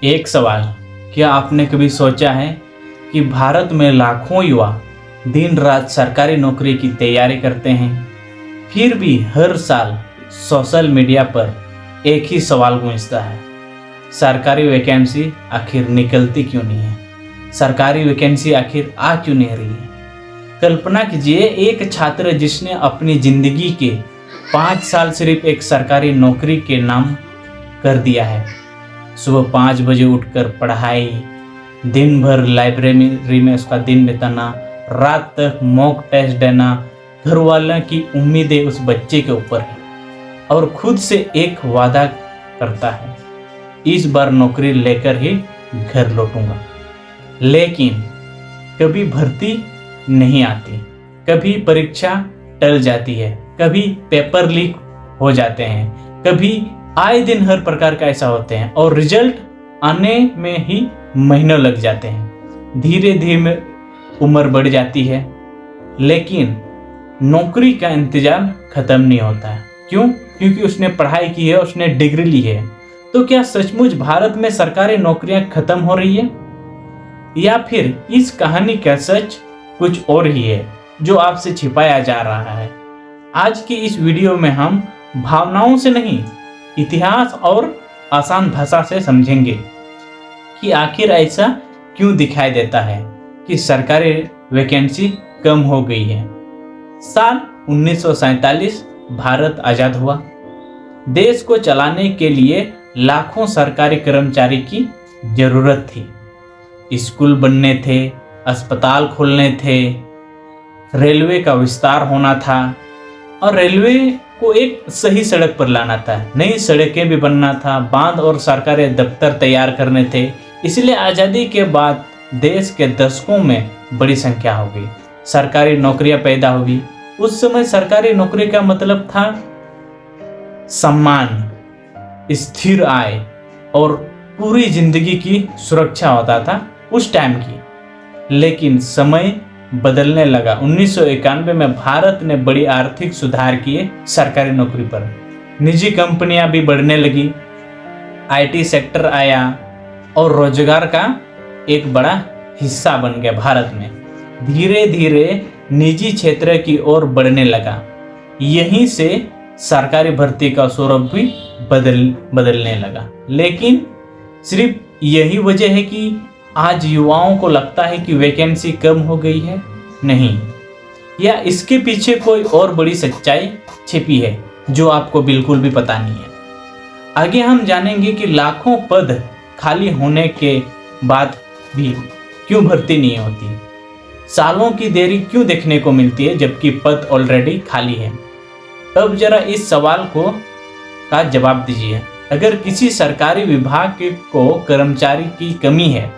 एक सवाल, क्या आपने कभी सोचा है कि भारत में लाखों युवा दिन रात सरकारी नौकरी की तैयारी करते हैं, फिर भी हर साल सोशल मीडिया पर एक ही सवाल गूंजता है, सरकारी वैकेंसी आखिर निकलती क्यों नहीं है? सरकारी वैकेंसी आखिर आ क्यों नहीं रही है? कल्पना कीजिए, एक छात्र जिसने अपनी जिंदगी के 5 साल सिर्फ एक सरकारी नौकरी के नाम कर दिया है। सुबह 5 बजे उठकर पढ़ाई, दिन भर लाइब्रेरी में उसका दिन बिताना, रात तक मॉक टेस्ट देना, घर वालों की उम्मीदें उस बच्चे के ऊपर है और खुद से एक वादा करता है, इस बार नौकरी लेकर ही घर लौटूंगा। लेकिन कभी भर्ती नहीं आती, कभी परीक्षा टल जाती है, कभी पेपर लीक हो जाते हैं, कभी आए दिन हर प्रकार का ऐसा होते हैं और रिजल्ट आने में ही महीनों लग जाते हैं। धीरे धीरे उम्र बढ़ जाती है, लेकिन नौकरी का इंतजार खत्म नहीं होता है। क्यों? क्योंकि उसने पढ़ाई की है, उसने डिग्री ली है। तो क्या सचमुच भारत में सरकारी नौकरियां खत्म हो रही है, या फिर इस कहानी का सच कुछ और ही है जो आपसे छिपाया जा रहा है? आज की इस वीडियो में हम भावनाओं से नहीं, इतिहास और आसान भाषा से समझेंगे कि आखिर ऐसा क्यों दिखाई देता है कि सरकारी वैकेंसी कम हो गई है। साल 1947 भारत आजाद हुआ। देश को चलाने के लिए लाखों सरकारी कर्मचारी की जरूरत थी। स्कूल बनने थे, अस्पताल खोलने थे, रेलवे का विस्तार होना था और रेलवे को एक सही सड़क पर लाना था, नई सड़कें भी बनना था, बांध और सरकारी दफ्तर तैयार करने थे। इसलिए आज़ादी के बाद देश के दशकों में बड़ी संख्या हो गई, सरकारी नौकरियां पैदा हुई। उस समय सरकारी नौकरी का मतलब था सम्मान, स्थिर आय और पूरी जिंदगी की सुरक्षा होता था उस टाइम की। लेकिन समय बदलने लगा। 1991 में भारत ने बड़ी आर्थिक सुधार किए सरकारी नौकरी पर। निजी कंपनियां भी बढ़ने लगी, आईटी सेक्टर आया और रोजगार का एक बड़ा हिस्सा बन गया भारत में। धीरे धीरे निजी क्षेत्र की ओर बढ़ने लगा। यहीं से सरकारी भर्ती का स्वरूप भी बदलने लगा। लेकिन सिर्फ यही वजह है कि आज युवाओं को लगता है कि वैकेंसी कम हो गई है? नहीं, या इसके पीछे कोई और बड़ी सच्चाई छिपी है जो आपको बिल्कुल भी पता नहीं है। आगे हम जानेंगे कि लाखों पद खाली होने के बाद भी क्यों भर्ती नहीं होती, सालों की देरी क्यों देखने को मिलती है जबकि पद ऑलरेडी खाली है। अब जरा इस सवाल का जवाब दीजिए। अगर किसी सरकारी विभाग को कर्मचारी की कमी है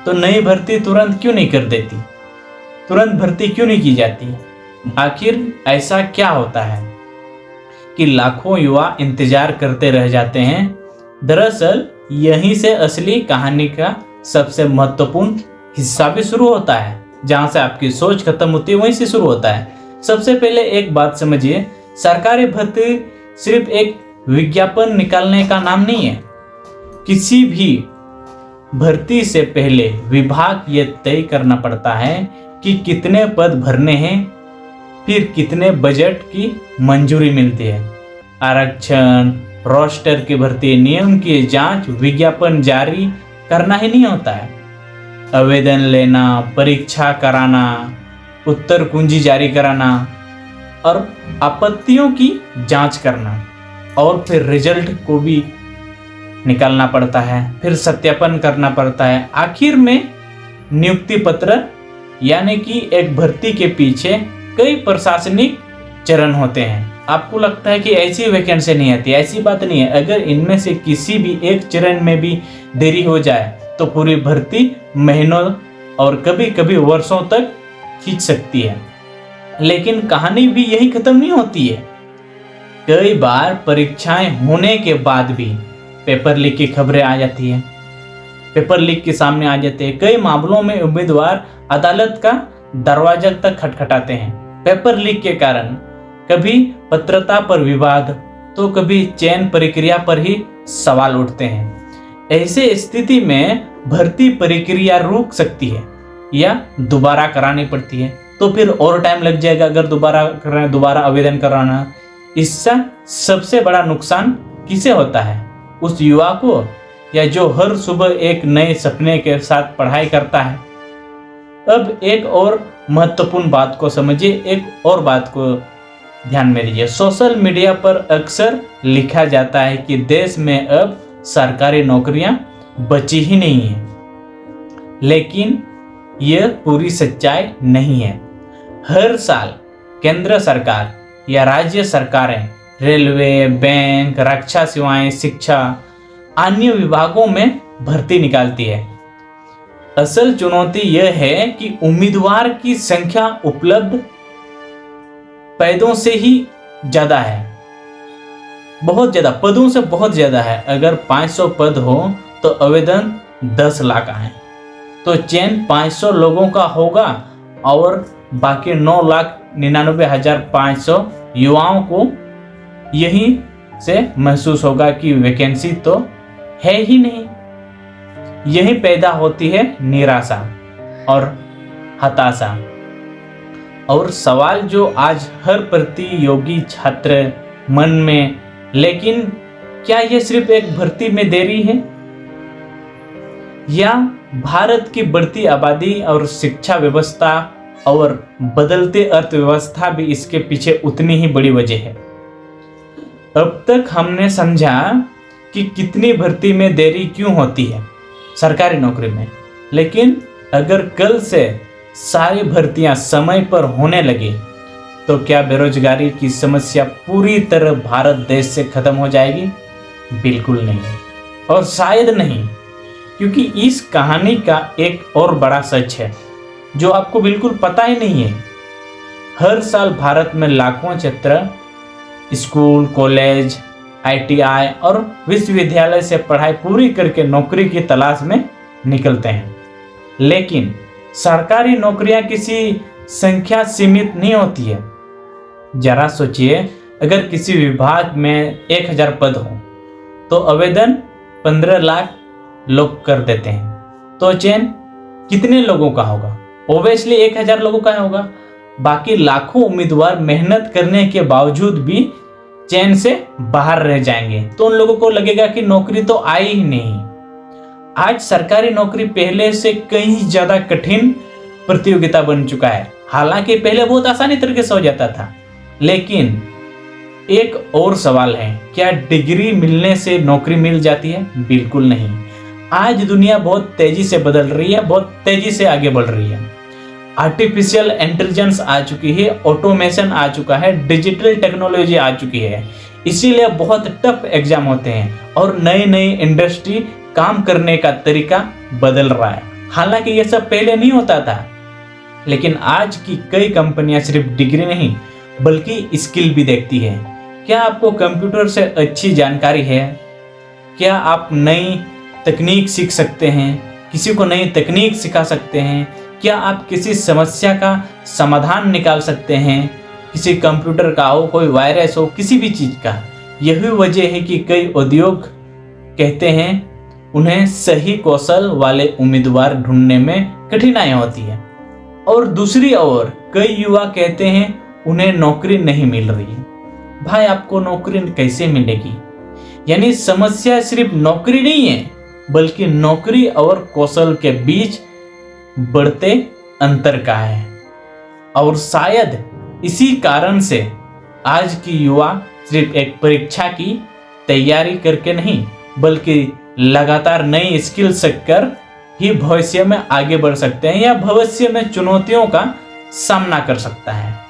तो नई भर्ती तुरंत क्यों नहीं कर देती? तुरंत भर्ती क्यों नहीं की जाती? आखिर ऐसा क्या होता है कि लाखों युवा इंतजार करते रह जाते हैं? दरअसल यहीं से असली कहानी का सबसे महत्वपूर्ण हिस्सा भी शुरू होता है। जहां से आपकी सोच खत्म होती है वहीं से शुरू होता है। सबसे पहले एक बात समझिए, सरकारी भर्ती सिर्फ एक विज्ञापन निकालने का नाम नहीं है। किसी भी भर्ती से पहले विभाग ये तय करना पड़ता है कि कितने पद भरने हैं, फिर कितने बजट की मंजूरी मिलती है। आरक्षण, रोस्टर की भर्ती, नियम की जांच, विज्ञापन जारी करना ही नहीं होता है। आवेदन लेना, परीक्षा कराना, उत्तर कुंजी जारी कराना और आपत्तियों की जांच करना, और फिर रिजल्ट को भी निकालना पड़ता है, फिर सत्यापन करना पड़ता है। आखिर में नियुक्ति पत्र, यानी कि एक भर्ती के पीछे कई प्रशासनिक चरण होते हैं। आपको लगता है कि ऐसी वैकेंसी नहीं आती, ऐसी बात नहीं है। अगर इनमें से किसी भी एक चरण में भी देरी हो जाए तो पूरी भर्ती महीनों और कभी कभी वर्षों तक खींच सकती है। लेकिन कहानी भी यही खत्म नहीं होती है। कई बार परीक्षाएं होने के बाद भी पेपर लीक की खबरें आ जाती है, पेपर लीक के सामने आ जाते हैं। कई मामलों में उम्मीदवार अदालत का दरवाजा तक खटखटाते हैं पेपर लीक के कारण। कभी पत्रता पर विवाद तो कभी चयन प्रक्रिया पर ही सवाल उठते हैं। ऐसे स्थिति में भर्ती प्रक्रिया रुक सकती है या दोबारा करानी पड़ती है, तो फिर और टाइम लग जाएगा अगर दोबारा आवेदन कराना। इससे सबसे बड़ा नुकसान किसे होता है? उस युवा को, या जो हर सुबह एक नए सपने के साथ पढ़ाई करता है। अब एक और महत्वपूर्ण बात को समझिए, एक और बात को ध्यान में लीजिए। सोशल मीडिया पर अक्सर लिखा जाता है कि देश में अब सरकारी नौकरियां बची ही नहीं है, लेकिन यह पूरी सच्चाई नहीं है। हर साल केंद्र सरकार या राज्य सरकारें रेलवे, बैंक, रक्षा सेवाएं, शिक्षा, अन्य विभागों में भर्ती निकालती है। असल चुनौती यह है कि उम्मीदवार की संख्या उपलब्ध पदों से ही ज्यादा है, बहुत ज्यादा, पदों से बहुत ज्यादा है। अगर 500 पद हो तो आवेदन 10 लाख आए, तो चयन 500 लोगों का होगा और बाकी 9,99,500 युवाओं को यहीं से महसूस होगा कि वैकेंसी तो है ही नहीं। यही पैदा होती है निराशा और हताशा। और सवाल जो आज हर प्रतियोगी छात्र मन में, लेकिन क्या यह सिर्फ एक भर्ती में देरी है, या भारत की बढ़ती आबादी और शिक्षा व्यवस्था और बदलते अर्थव्यवस्था भी इसके पीछे उतनी ही बड़ी वजह है? अब तक हमने समझा कि कितनी भर्ती में देरी क्यों होती है सरकारी नौकरी में, लेकिन अगर कल से सारी भर्तियां समय पर होने लगी तो क्या बेरोजगारी की समस्या पूरी तरह भारत देश से खत्म हो जाएगी? बिल्कुल नहीं, और शायद नहीं, क्योंकि इस कहानी का एक और बड़ा सच है जो आपको बिल्कुल पता ही नहीं है। हर साल भारत में लाखों छात्र स्कूल, कॉलेज, ITI और विश्वविद्यालय से पढ़ाई पूरी करके नौकरी की तलाश में निकलते हैं, लेकिन सरकारी नौकरियां किसी संख्या सीमित नहीं होती है। जरा सोचिए, अगर किसी विभाग में 1000 पद हो तो आवेदन 15 लाख लोग कर देते हैं, तो चयन कितने लोगों का होगा? ओबियसली 1000 लोगों का होगा। बाकी लाखों उम्मीदवार मेहनत करने के बावजूद भी चयन से बाहर रह जाएंगे, तो उन लोगों को लगेगा कि नौकरी तो आई ही नहीं। आज सरकारी नौकरी पहले से कहीं ज्यादा कठिन प्रतियोगिता बन चुका है। हालांकि पहले बहुत आसानी तरीके से हो जाता था, लेकिन एक और सवाल है, क्या डिग्री मिलने से नौकरी मिल जाती है? बिल्कुल नहीं। आज दुनिया बहुत तेजी से बदल रही है, बहुत तेजी से आगे बढ़ रही है। आर्टिफिशियल इंटेलिजेंस आ चुकी है, ऑटोमेशन आ चुका है, डिजिटल टेक्नोलॉजी आ चुकी है, इसीलिए बहुत टफ एग्जाम होते हैं और नई नई इंडस्ट्री काम करने का तरीका बदल रहा है। हालांकि ये सब पहले नहीं होता था, लेकिन आज की कई कंपनियां सिर्फ डिग्री नहीं बल्कि स्किल भी देखती है। क्या आपको कंप्यूटर से अच्छी जानकारी है? क्या आप नई तकनीक सीख सकते हैं? किसी को नई तकनीक सिखा सकते हैं? क्या आप किसी समस्या का समाधान निकाल सकते हैं? किसी कंप्यूटर का हो, कोई वायरस हो, किसी भी चीज का। यही वजह है कि कई उद्योग कहते हैं उन्हें सही कौशल वाले उम्मीदवार ढूंढने में कठिनाई होती है, और दूसरी ओर कई युवा कहते हैं उन्हें नौकरी नहीं मिल रही है। भाई, आपको नौकरी कैसे मिलेगी? यानी समस्या सिर्फ नौकरी नहीं है, बल्कि नौकरी और कौशल के बीच बढ़ते अंतर का है। और शायद इसी कारण से आज की युवा सिर्फ एक परीक्षा की तैयारी करके नहीं, बल्कि लगातार नई स्किल सीखकर ही भविष्य में आगे बढ़ सकते हैं या भविष्य में चुनौतियों का सामना कर सकता है।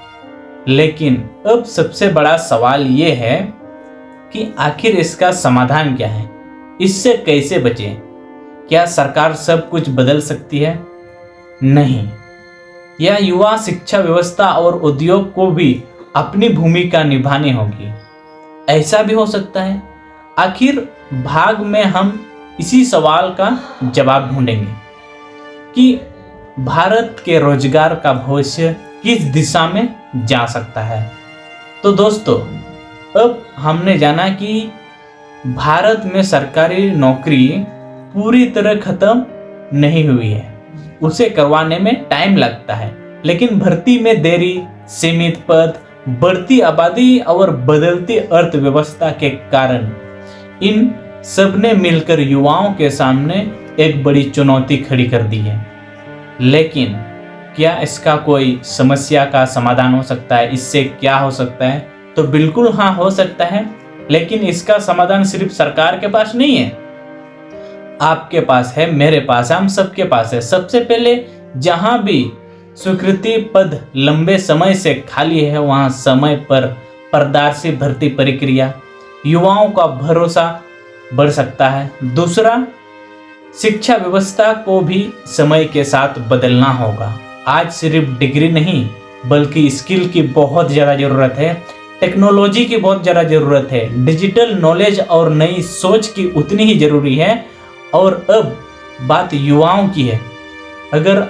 लेकिन अब सबसे बड़ा सवाल ये है कि आखिर इसका समाधान क्या है? इससे कैसे बचें? क्या सरकार सब कुछ बदल सकती है? नहीं। या युवा शिक्षा व्यवस्था और उद्योग को भी अपनी भूमिका निभानी होगी? ऐसा भी हो सकता है। आखिर भाग में हम इसी सवाल का जवाब ढूंढेंगे कि भारत के रोजगार का भविष्य किस दिशा में जा सकता है। तो दोस्तों, अब हमने जाना कि भारत में सरकारी नौकरी पूरी तरह खत्म नहीं हुई है, उसे करवाने में टाइम लगता है। लेकिन भर्ती में देरी, सीमित पद, बढ़ती आबादी और बदलती अर्थव्यवस्था के कारण इन सब ने मिलकर युवाओं के सामने एक बड़ी चुनौती खड़ी कर दी है। लेकिन क्या इसका कोई समस्या का समाधान हो सकता है? इससे क्या हो सकता है? तो बिल्कुल हाँ, हो सकता है। लेकिन इसका समाधान सिर्फ सरकार के पास नहीं है, आपके पास है, मेरे पास है, हम सबके पास है। सबसे पहले, जहां भी स्वीकृति पद लंबे समय से खाली है, वहां समय पर पारदर्शी भर्ती प्रक्रिया, युवाओं का भरोसा बढ़ सकता है। दूसरा, शिक्षा व्यवस्था को भी समय के साथ बदलना होगा। आज सिर्फ डिग्री नहीं, बल्कि स्किल की बहुत ज़्यादा ज़रूरत है, टेक्नोलॉजी की बहुत ज़्यादा ज़रूरत है, डिजिटल नॉलेज और नई सोच की उतनी ही ज़रूरी है। और अब बात युवाओं की है। अगर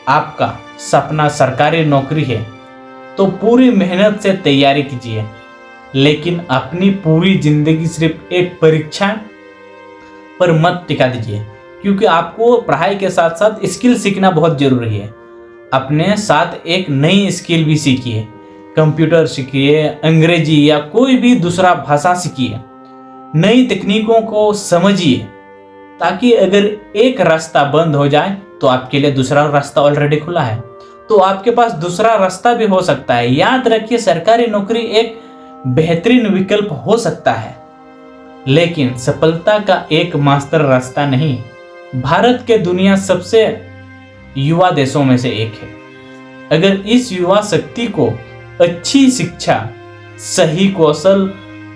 आपका सपना सरकारी नौकरी है तो पूरी मेहनत से तैयारी कीजिए, लेकिन अपनी पूरी जिंदगी सिर्फ एक परीक्षा पर मत टिका दीजिए, क्योंकि आपको पढ़ाई के साथ साथ स्किल सीखना बहुत जरूरी है। अपने साथ एक नई स्किल भी सीखिए, कंप्यूटर सीखिए, अंग्रेजी या कोई भी दूसरा भाषा सीखिए, नई तकनीकों को समझिए, ताकि अगर एक रास्ता बंद हो जाए तो आपके लिए दूसरा रास्ता ऑलरेडी खुला है, तो आपके पास दूसरा रास्ता भी हो सकता है। याद रखिए, सरकारी नौकरी एक बेहतरीन विकल्प हो सकता है, लेकिन सफलता का एक मास्टर रास्ता नहीं। भारत के दुनिया सबसे युवा देशों में से एक है। अगर इस युवा शक्ति को अच्छी शिक्षा, सही कौशल,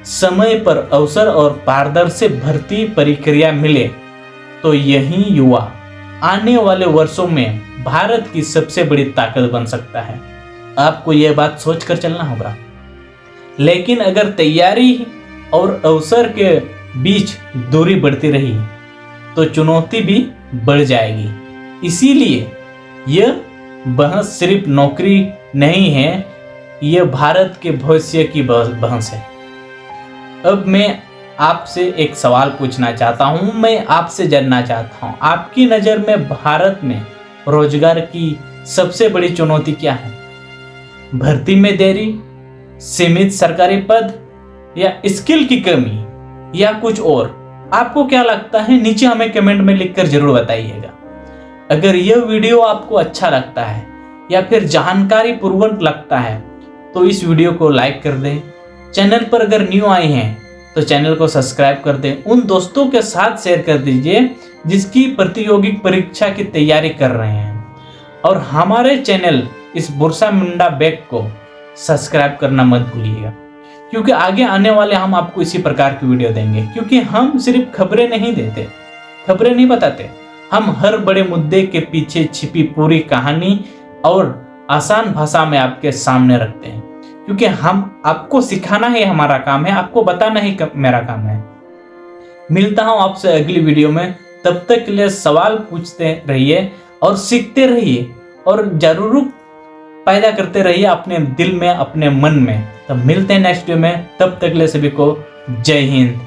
समय पर अवसर और पारदर्शी भर्ती प्रक्रिया मिले, तो यही युवा आने वाले वर्षों में भारत की सबसे बड़ी ताकत बन सकता है। आपको यह बात सोचकर चलना होगा। लेकिन अगर तैयारी और अवसर के बीच दूरी बढ़ती रही तो चुनौती भी बढ़ जाएगी। इसीलिए यह बहस सिर्फ नौकरी नहीं है, यह भारत के भविष्य की बहस है। अब मैं आपसे एक सवाल पूछना चाहता हूं, मैं आपसे जानना चाहता हूं, आपकी नज़र में भारत में रोजगार की सबसे बड़ी चुनौती क्या है? भर्ती में देरी, सीमित सरकारी पद, या स्किल की कमी, या कुछ और? आपको क्या लगता है? नीचे हमें कमेंट में लिखकर जरूर बताइएगा। अगर यह वीडियो आपको अच्छा लगता है या फिर जानकारी पूर्वक लगता है तो इस वीडियो को लाइक कर दें। चैनल पर अगर न्यू आए हैं तो चैनल को सब्सक्राइब कर दें। उन दोस्तों के साथ शेयर कर दीजिए जिसकी प्रतियोगी परीक्षा की तैयारी कर रहे हैं। और हमारे चैनल इस बुरसा मुंडा बैग को सब्सक्राइब करना मत भूलिएगा, क्योंकि आगे आने वाले हम आपको इसी प्रकार की वीडियो देंगे। क्योंकि हम सिर्फ खबरें नहीं देते, खबरें नहीं बताते, हम हर बड़े मुद्दे के पीछे छिपी पूरी कहानी और आसान भाषा में आपके सामने रखते हैं। क्योंकि हम आपको सिखाना ही हमारा काम है, आपको बताना ही मेरा काम है। मिलता हूं आपसे अगली वीडियो में, तब तक के लिए सवाल पूछते रहिए और सीखते रहिए और जरूर पैदा करते रहिए अपने दिल में, अपने मन में। तब मिलते हैं नेक्स्ट वीडियो में, तब तक के लिए सभी को जय हिंद।